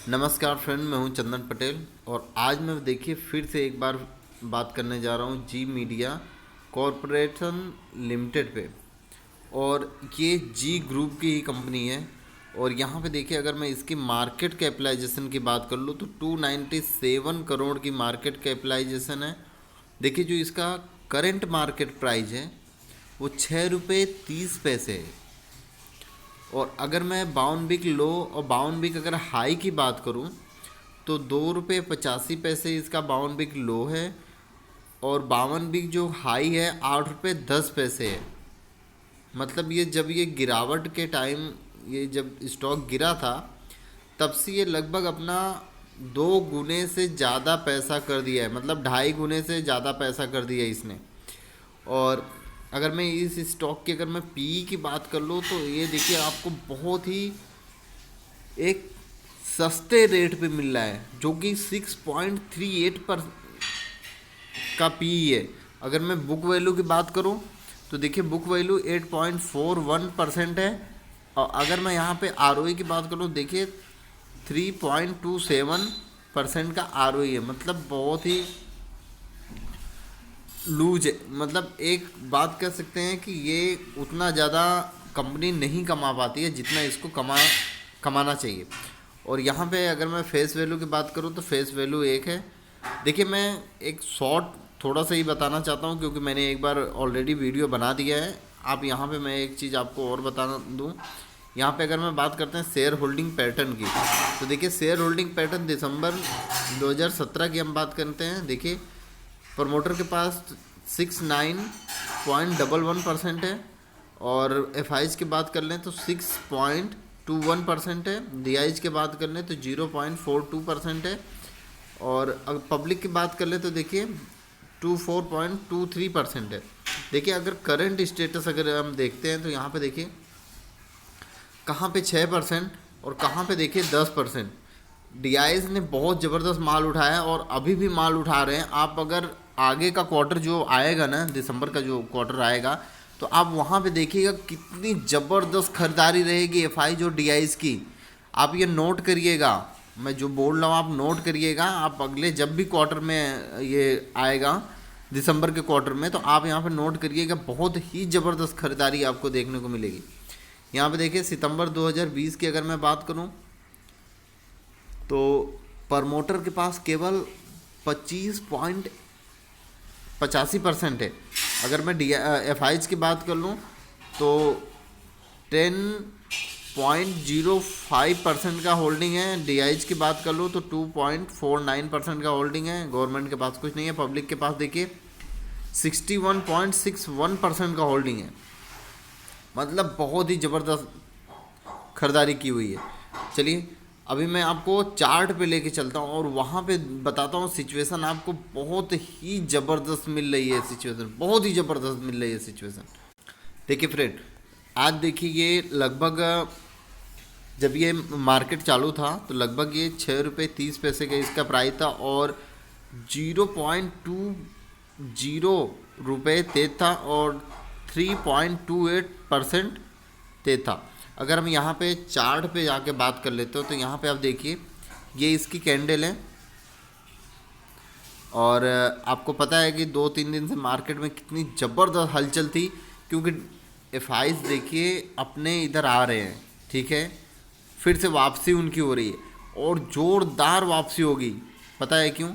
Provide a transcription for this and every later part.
नमस्कार फ्रेंड, मैं हूं चंदन पटेल और आज मैं देखिए फिर से एक बार बात करने जा रहा हूं जी मीडिया कॉरपोरेशन लिमिटेड पे। और ये जी ग्रुप की ही कंपनी है। और यहाँ पे देखिए, अगर मैं इसकी मार्केट कैपिटलाइजेशन की बात कर लूँ तो 297 करोड़ की मार्केट कैपिटलाइजेशन है। देखिए, जो इसका करंट मार्केट प्राइस है वो 6 रुपये 30 पैसे है। और अगर मैं बावन बिक लो और बावन बिक अगर हाई की बात करूं तो 2 रुपये 85 पैसे इसका बावन बिक लो है। और बावन बिक जो हाई है 8 रुपये 10 पैसे है। मतलब ये जब ये गिरावट के टाइम, ये जब स्टॉक गिरा था, तब से ये लगभग अपना 2 गुने से ज़्यादा पैसा कर दिया है। मतलब 2.5 गुने से ज़्यादा पैसा कर दिया है इसने। और अगर मैं इस स्टॉक की, अगर मैं पी की बात कर लूँ तो ये देखिए आपको बहुत ही एक सस्ते रेट पे मिल रहा है, जो कि 6.38 पर का पी है। अगर मैं बुक वैल्यू की बात करूं तो देखिए बुक वैल्यू 8.41% है। और अगर मैं यहाँ पे आरओई की बात करूं, देखिए 3.27% का आरओई है। मतलब बहुत ही लूज है। मतलब एक बात कह सकते हैं कि ये उतना ज़्यादा कंपनी नहीं कमा पाती है जितना इसको कमाना चाहिए। और यहाँ पे अगर मैं फेस वैल्यू की बात करूँ तो फेस वैल्यू 1 है। देखिए, मैं एक शॉर्ट थोड़ा सा ही बताना चाहता हूँ क्योंकि मैंने एक बार ऑलरेडी वीडियो बना दिया है। आप यहाँ पे मैं एक चीज़ आपको और बता दूँ। यहाँ पे अगर मैं बात करते हैं शेयर होल्डिंग पैटर्न की, तो देखिए शेयर होल्डिंग पैटर्न दिसंबर 2017 की हम बात करते हैं। देखिए, प्रमोटर के पास 69.11% है। और एफ की बात कर लें तो 6.21% है। डी की बात कर लें तो 0.42% है। और अगर पब्लिक की बात कर लें तो देखिए 24.23% है। देखिए, अगर करंट स्टेटस अगर हम देखते हैं तो यहाँ पे देखिए कहाँ पे 6% और कहाँ पे देखिए 10%। डीआईएस ने बहुत ज़बरदस्त माल उठाया और अभी भी माल उठा रहे हैं। आप अगर आगे का क्वार्टर जो आएगा ना, दिसंबर का जो क्वार्टर आएगा, तो आप वहाँ पे देखिएगा कितनी ज़बरदस्त खरीदारी रहेगी एफआई जो डीआईएस की। आप ये नोट करिएगा, मैं जो बोल रहा हूँ आप नोट करिएगा। आप अगले जब भी क्वार्टर में ये आएगा दिसंबर के क्वार्टर में, तो आप यहाँ पे नोट करिएगा, बहुत ही ज़बरदस्त खरीदारी आपको देखने को मिलेगी। यहाँ पे देखिए सितंबर 2020 की अगर मैं बात करूँ तो प्रमोटर के पास केवल 25.85% है। अगर मैं डी एफ की बात कर लूँ तो 10.05% का होल्डिंग है। डी की बात कर लूँ तो 2.49% का होल्डिंग है। गवर्नमेंट के पास कुछ नहीं है। पब्लिक के पास देखिए 61.61% का होल्डिंग है। मतलब बहुत ही ज़बरदस्त खरीदारी की हुई है। चलिए, अभी मैं आपको चार्ट पे लेके चलता हूँ और वहाँ पे बताता हूँ सिचुएशन। आपको बहुत ही ज़बरदस्त मिल रही है सिचुएशन, बहुत ही ज़बरदस्त मिल रही है सिचुएशन। देखिए फ्रेंड, आज देखिए ये लगभग जब ये मार्केट चालू था तो लगभग ये 6 रुपये 30 पैसे का इसका प्राइस था। और 0.20 रुपये तेज था और 3.28% तेज था। अगर हम यहाँ पे चार्ट पे जाके बात कर लेते हो तो यहाँ पे आप देखिए ये इसकी कैंडल है। और आपको पता है कि 2-3 दिन से मार्केट में कितनी ज़बरदस्त हलचल थी, क्योंकि एफ देखिए अपने इधर आ रहे हैं। ठीक है, फिर से वापसी उनकी हो रही है और ज़ोरदार वापसी होगी। पता है क्यों?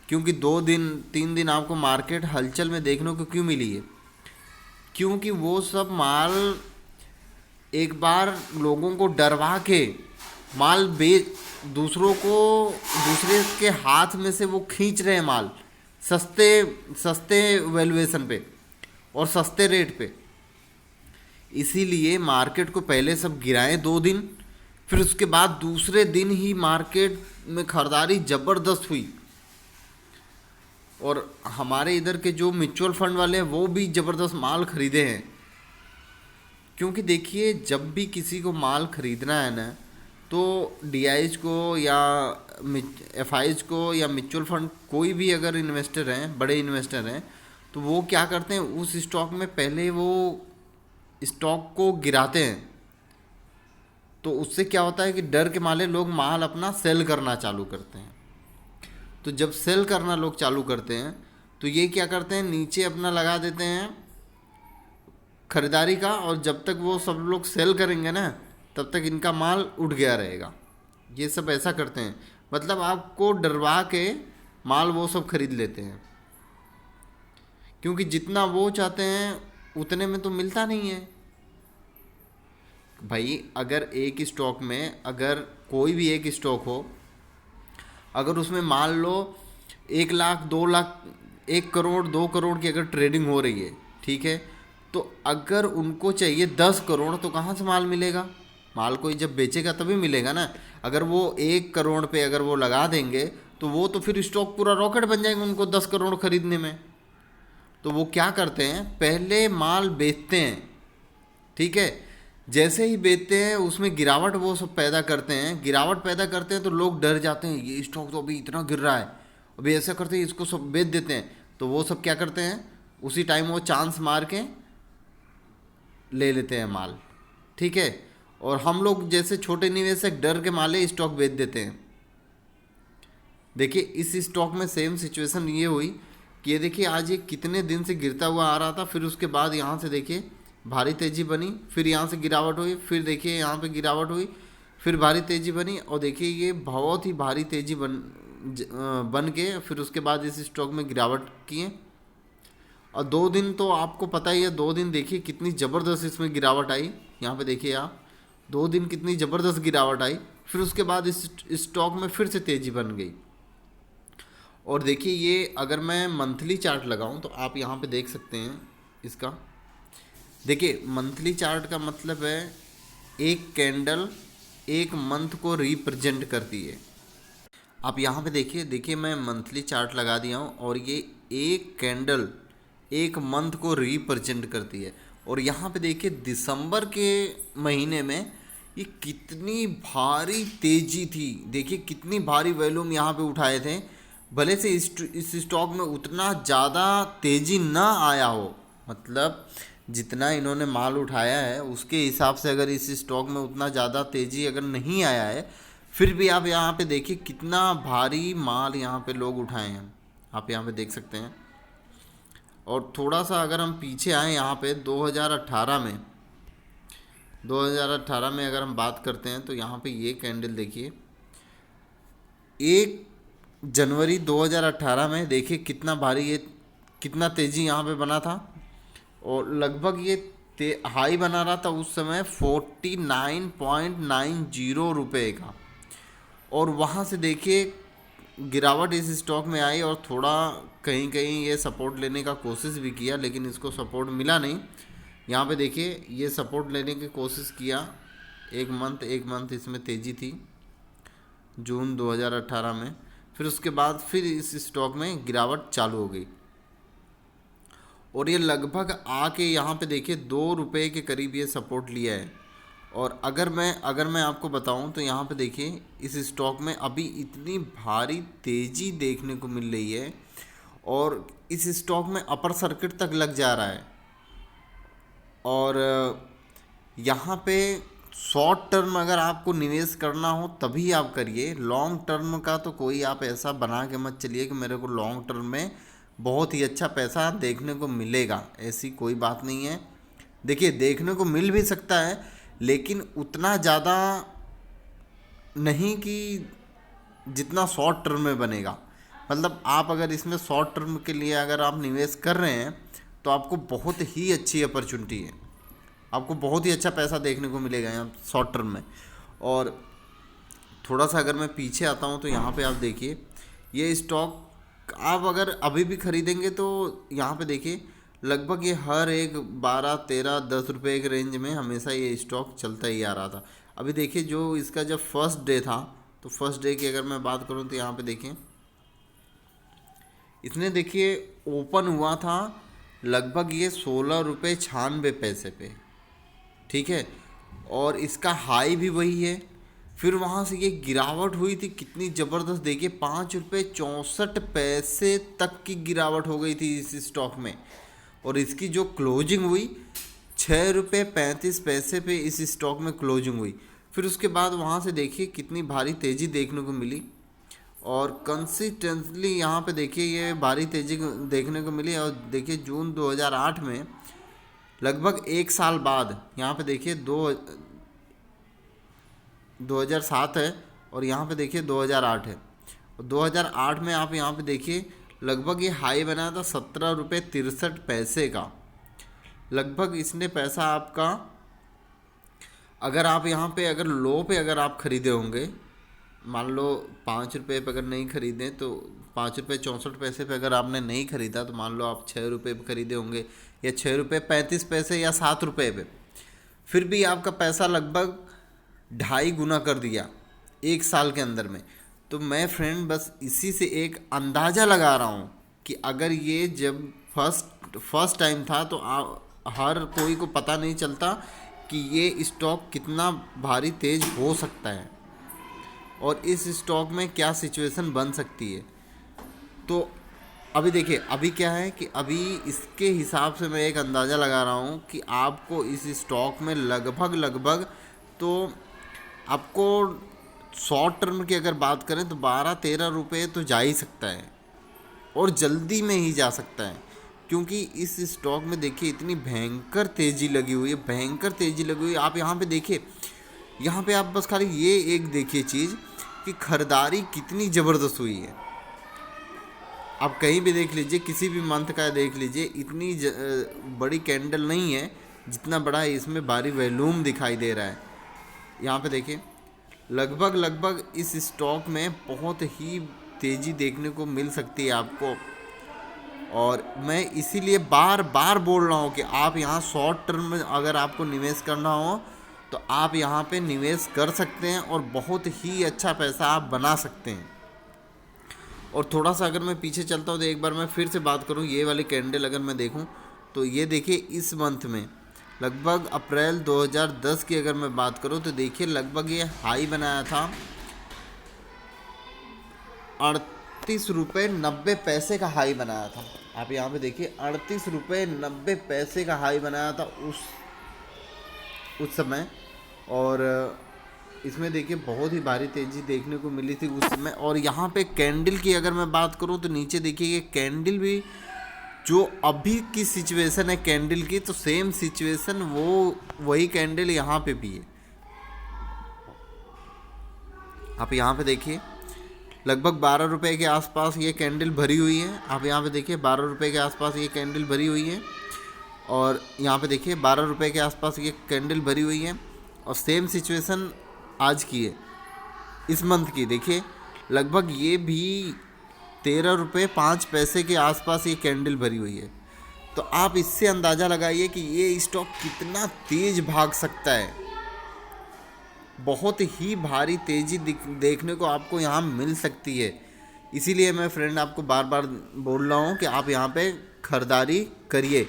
क्योंकि 2 दिन 3 दिन आपको मार्केट हलचल में देखने को क्यों मिली है? क्योंकि वो सब माल एक बार लोगों को डरवा के माल बेच, दूसरों को दूसरे के हाथ में से वो खींच रहे हैं माल सस्ते सस्ते वैल्यूएशन पे और सस्ते रेट पे। इसीलिए मार्केट को पहले सब गिराएं 2 दिन, फिर उसके बाद दूसरे दिन ही मार्केट में खरीदारी ज़बरदस्त हुई। और हमारे इधर के जो म्यूचुअल फंड वाले हैं वो भी ज़बरदस्त माल खरीदे हैं। क्योंकि देखिए, जब भी किसी को माल खरीदना है ना, तो डीआईज को या एफ को या म्यूचुअल फंड, कोई भी अगर इन्वेस्टर हैं, बड़े इन्वेस्टर हैं, तो वो क्या करते हैं, उस स्टॉक में पहले वो स्टॉक को गिराते हैं। तो उससे क्या होता है कि डर के मारे लोग माल अपना सेल करना चालू करते हैं। तो जब सेल करना लोग चालू करते हैं तो ये क्या करते हैं, नीचे अपना लगा देते हैं खरीदारी का, और जब तक वो सब लोग सेल करेंगे ना तब तक इनका माल उठ गया रहेगा। ये सब ऐसा करते हैं, मतलब आपको डरवा के माल वो सब खरीद लेते हैं, क्योंकि जितना वो चाहते हैं उतने में तो मिलता नहीं है भाई। अगर एक स्टॉक में, अगर कोई भी एक स्टॉक हो, अगर उसमें मान लो 1 लाख 2 लाख 1 करोड़ 2 करोड़ की अगर ट्रेडिंग हो रही है, ठीक है, तो अगर उनको चाहिए 10 करोड़ तो कहाँ से माल मिलेगा? माल कोई जब बेचेगा तभी मिलेगा ना। अगर वो 1 करोड़ पे अगर वो लगा देंगे तो वो तो फिर स्टॉक पूरा रॉकेट बन जाएगा उनको 10 करोड़ खरीदने में। तो वो क्या करते हैं, पहले माल बेचते हैं, ठीक है, जैसे ही बेचते हैं उसमें गिरावट वो सब पैदा करते हैं, गिरावट पैदा करते हैं तो लोग डर जाते हैं, ये स्टॉक तो अभी इतना गिर रहा है, अभी ऐसा करते हैं इसको सब बेच देते हैं। तो वो सब क्या करते हैं, उसी टाइम वो चांस मार के ले लेते हैं माल, ठीक है। और हम लोग जैसे छोटे निवेशक डर के माले स्टॉक बेच देते हैं। देखिए इस स्टॉक में सेम सिचुएशन ये हुई कि ये देखिए आज ये कितने दिन से गिरता हुआ आ रहा था, फिर उसके बाद यहाँ से देखिए भारी तेज़ी बनी, फिर यहाँ से गिरावट हुई, फिर देखिए यहाँ पे गिरावट हुई, फिर भारी तेज़ी बनी, और देखिए ये बहुत ही भारी तेज़ी बन के फिर उसके बाद इस स्टॉक में गिरावट किए। और 2 दिन तो आपको पता ही है, 2 दिन देखिए कितनी ज़बरदस्त इसमें गिरावट आई। यहाँ पे देखिए आप 2 दिन कितनी ज़बरदस्त गिरावट आई, फिर उसके बाद इस स्टॉक में फिर से तेज़ी बन गई। और देखिए ये अगर मैं मंथली चार्ट लगाऊं तो आप यहाँ पे देख सकते हैं इसका। देखिए मंथली चार्ट का मतलब है एक कैंडल एक मंथ को रिप्रेजेंट करती है। आप यहाँ पे देखिए मैं मंथली चार्ट लगा दिया हूँ और ये एक कैंडल एक मंथ को रिप्रेजेंट करती है। और यहाँ पे देखिए दिसंबर के महीने में ये कितनी भारी तेजी थी, देखिए कितनी भारी वॉल्यूम यहाँ पे उठाए थे। भले से इस स्टॉक में उतना ज़्यादा तेज़ी ना आया हो, मतलब जितना इन्होंने माल उठाया है उसके हिसाब से अगर इस स्टॉक में उतना ज़्यादा तेज़ी अगर नहीं आया है, फिर भी आप यहाँ पे देखिए कितना भारी माल यहाँ पे लोग उठाए हैं, आप यहाँ पे देख सकते हैं। और थोड़ा सा अगर हम पीछे आए यहाँ पे 2018 में अगर हम बात करते हैं तो यहाँ पे ये कैंडल देखिए 1 जनवरी 2018 में देखिए कितना भारी ये कितना तेज़ी यहाँ पे बना था, और लगभग ये हाई बना रहा था उस समय 49.90 रुपये का। और वहाँ से देखिए गिरावट इस स्टॉक में आई और थोड़ा कहीं कहीं ये सपोर्ट लेने का कोशिश भी किया, लेकिन इसको सपोर्ट मिला नहीं। यहाँ पे देखिए ये सपोर्ट लेने की कोशिश किया, एक मंथ इसमें तेज़ी थी जून 2018 में, फिर उसके बाद फिर इस स्टॉक में गिरावट चालू हो गई और ये लगभग आके यहाँ पे देखिए 2 रुपये के करीब ये सपोर्ट लिया है। और अगर मैं आपको बताऊं तो यहाँ पे देखिए इस स्टॉक में अभी इतनी भारी तेज़ी देखने को मिल रही है और इस स्टॉक में अपर सर्किट तक लग जा रहा है। और यहाँ पे शॉर्ट टर्म अगर आपको निवेश करना हो तभी आप करिए, लॉन्ग टर्म का तो कोई आप ऐसा बना के मत चलिए कि मेरे को लॉन्ग टर्म में बहुत ही अच्छा पैसा देखने को मिलेगा, ऐसी कोई बात नहीं है। देखिए देखने को मिल भी सकता है लेकिन उतना ज़्यादा नहीं कि जितना शॉर्ट टर्म में बनेगा। मतलब आप अगर इसमें शॉर्ट टर्म के लिए अगर आप निवेश कर रहे हैं तो आपको बहुत ही अच्छी अपॉर्चुनिटी है, आपको बहुत ही अच्छा पैसा देखने को मिलेगा यहाँ शॉर्ट टर्म में। और थोड़ा सा अगर मैं पीछे आता हूँ तो यहाँ पे आप देखिए ये स्टॉक आप अगर अभी भी ख़रीदेंगे तो यहाँ पे देखिए लगभग ये हर एक 12, 13, 10 रुपये के रेंज में हमेशा ये स्टॉक चलता ही आ रहा था। अभी देखिए जो इसका जब फर्स्ट डे था तो फर्स्ट डे की अगर मैं बात करूँ तो यहाँ पे देखिए इसने देखिए ओपन हुआ था लगभग ये 16 रुपये 96 पैसे पे, ठीक है, और इसका हाई भी वही है। फिर वहाँ से ये गिरावट हुई थी कितनी ज़बरदस्त, देखिए 5 रुपये 64 पैसे तक की गिरावट हो गई थी इस स्टॉक में। और इसकी जो क्लोजिंग हुई 6 रुपये 35 पैसे पे इस स्टॉक में क्लोजिंग हुई। फिर उसके बाद वहाँ से देखिए कितनी भारी तेज़ी देखने को मिली, और कंसिस्टेंटली यहाँ पे देखिए ये भारी तेज़ी देखने को मिली। और देखिए जून 2008 में लगभग एक साल बाद यहाँ पे देखिए 2007 है, और यहाँ पे देखिए 2008 है। और 2008 में आप यहाँ पे देखिए लगभग ये हाई बनाया था 17 रुपये 63 पैसे का। लगभग इसने पैसा आपका, अगर आप यहाँ पे अगर लो पे अगर आप ख़रीदे होंगे, मान लो 5 रुपये पे अगर नहीं ख़रीदें तो 5 रुपये 64 पैसे पे अगर आपने नहीं ख़रीदा तो मान लो आप 6 रुपये पे ख़रीदे होंगे, या 6 रुपये 35 पैसे या 7 रुपये पे, फिर भी आपका पैसा लगभग 2.5 गुना कर दिया एक साल के अंदर में। तो मैं फ्रेंड बस इसी से एक अंदाज़ा लगा रहा हूँ कि अगर ये जब फर्स्ट टाइम था तो हर कोई को पता नहीं चलता कि ये स्टॉक कितना भारी तेज हो सकता है और इस स्टॉक में क्या सिचुएशन बन सकती है। तो अभी देखिए अभी क्या है कि अभी इसके हिसाब से मैं एक अंदाज़ा लगा रहा हूँ कि आपको इस स्टॉक में लगभग तो आपको शॉर्ट टर्म की अगर बात करें तो 12-13 रुपये तो जा ही सकता है, और जल्दी में ही जा सकता है, क्योंकि इस स्टॉक में देखिए इतनी भयंकर तेज़ी लगी हुई है, भयंकर तेज़ी लगी हुई है। आप यहाँ पे देखिए, यहाँ पे आप बस खाली ये एक देखिए चीज़ कि खरीदारी कितनी ज़बरदस्त हुई है। आप कहीं भी देख लीजिए, किसी भी मंथ का देख लीजिए, इतनी बड़ी कैंडल नहीं है जितना बड़ा इसमें भारी वॉल्यूम दिखाई दे रहा है। यहाँ पे देखिए लगभग इस स्टॉक में बहुत ही तेज़ी देखने को मिल सकती है आपको, और मैं इसीलिए बार बार बोल रहा हूँ कि आप यहाँ शॉर्ट टर्म में अगर आपको निवेश करना हो तो आप यहाँ पे निवेश कर सकते हैं और बहुत ही अच्छा पैसा आप बना सकते हैं। और थोड़ा सा अगर मैं पीछे चलता हूँ तो एक बार मैं फिर से बात करूँ, ये वाली कैंडल अगर मैं देखूँ तो ये देखिए इस मंथ में लगभग अप्रैल 2010 की अगर मैं बात करूँ तो देखिए लगभग ये हाई बनाया था 38 रुपये 90 पैसे का हाई बनाया था। आप यहाँ पे देखिए 38 रुपये 90 पैसे का हाई बनाया था उस समय, और इसमें देखिए बहुत ही भारी तेज़ी देखने को मिली थी उस समय। और यहाँ पे कैंडल की अगर मैं बात करूँ तो नीचे देखिए ये कैंडल भी जो अभी की सिचुएशन है कैंडल की, तो सेम सिचुएशन वही कैंडल यहाँ पे भी है। आप यहाँ पे देखिए लगभग 12 रुपये के आसपास ये कैंडल भरी हुई है। आप यहाँ पे देखिए 12 रुपये के आसपास ये कैंडल भरी हुई है, और यहाँ पे देखिए 12 रुपये के आसपास ये कैंडल भरी हुई है, और सेम सिचुएशन आज की है इस मंथ की। देखिए लगभग ये भी 13 रुपये 5 पैसे के आसपास ये कैंडल भरी हुई है। तो आप इससे अंदाज़ा लगाइए कि ये स्टॉक कितना तेज़ भाग सकता है। बहुत ही भारी तेज़ी देखने को आपको यहाँ मिल सकती है। इसीलिए मैं फ्रेंड आपको बार बार बोल रहा हूँ कि आप यहाँ पे खरीदारी करिए,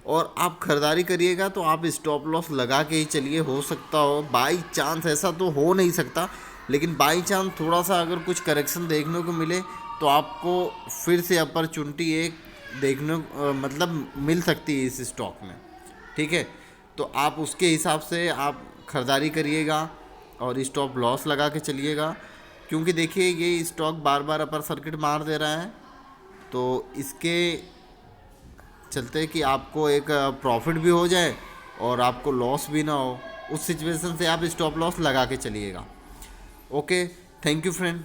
और आप खरीदारी करिएगा तो आप स्टॉप लॉस लगा के ही चलिए। हो सकता हो बाई चांस, ऐसा तो हो नहीं सकता, लेकिन बाई चांस थोड़ा सा अगर कुछ करेक्शन देखने को मिले तो आपको फिर से अपॉर्चुनिटी एक देखने मतलब मिल सकती है इस स्टॉक में। ठीक है, तो आप उसके हिसाब से आप खरीदारी करिएगा और स्टॉप लॉस लगा के चलिएगा, क्योंकि देखिए ये स्टॉक बार बार अपर सर्किट मार दे रहा है, तो इसके चलते कि आपको एक प्रॉफिट भी हो जाए और आपको लॉस भी ना हो, उस सिचुएशन से आप स्टॉप लॉस लगा के चलिएगा। Okay, thank you friend.